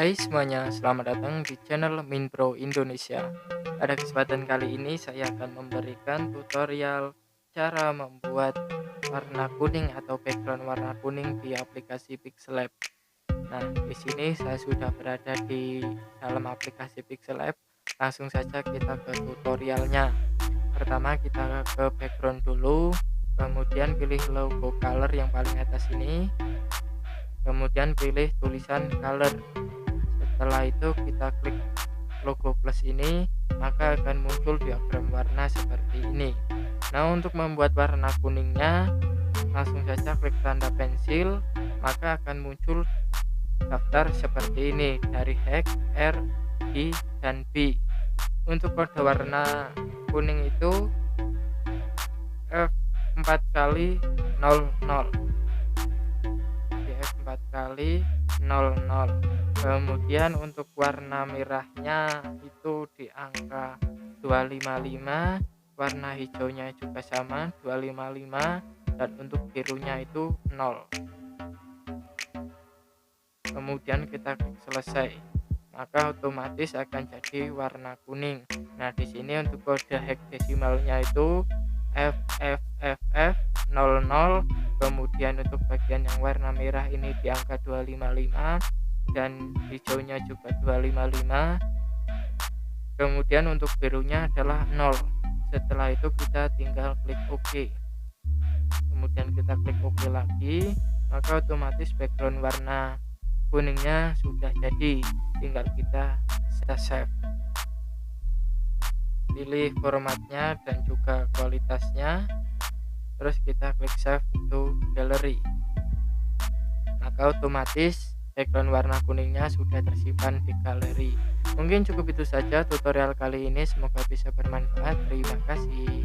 Hai semuanya, selamat datang di channel Minpro Indonesia. Pada kesempatan kali ini saya akan memberikan tutorial cara membuat warna kuning atau background warna kuning di aplikasi Pixellab. Nah, di sini saya sudah berada di dalam aplikasi Pixellab. Langsung saja kita ke tutorialnya. Pertama kita ke background dulu, kemudian pilih logo color yang paling atas ini, kemudian pilih tulisan color. Setelah itu kita klik logo plus ini, maka akan muncul diagram warna seperti ini. Nah, untuk membuat warna kuningnya, langsung saja klik tanda pensil, maka akan muncul daftar seperti ini dari hex, R, I, dan B. Untuk kode warna kuning itu F4 kali 00, di F4 kali 00. Kemudian untuk warna merahnya itu di angka 255, warna hijaunya juga sama 255, dan untuk birunya itu 0. Kemudian kita klik selesai, maka otomatis akan jadi warna kuning. Nah, di sini untuk kode hexadesimalnya itu FFFF00, kemudian untuk bagian yang warna merah ini di angka 255 dan hijaunya juga 255. Kemudian untuk birunya adalah 0. Setelah itu kita tinggal klik OK. Kemudian kita klik OK lagi, maka otomatis background warna kuningnya sudah jadi. Tinggal kita save. Pilih formatnya dan juga kualitasnya, terus kita klik save to gallery, maka otomatis background warna kuningnya sudah tersimpan di galeri. Mungkin cukup itu saja tutorial kali ini, semoga bisa bermanfaat. Terima kasih.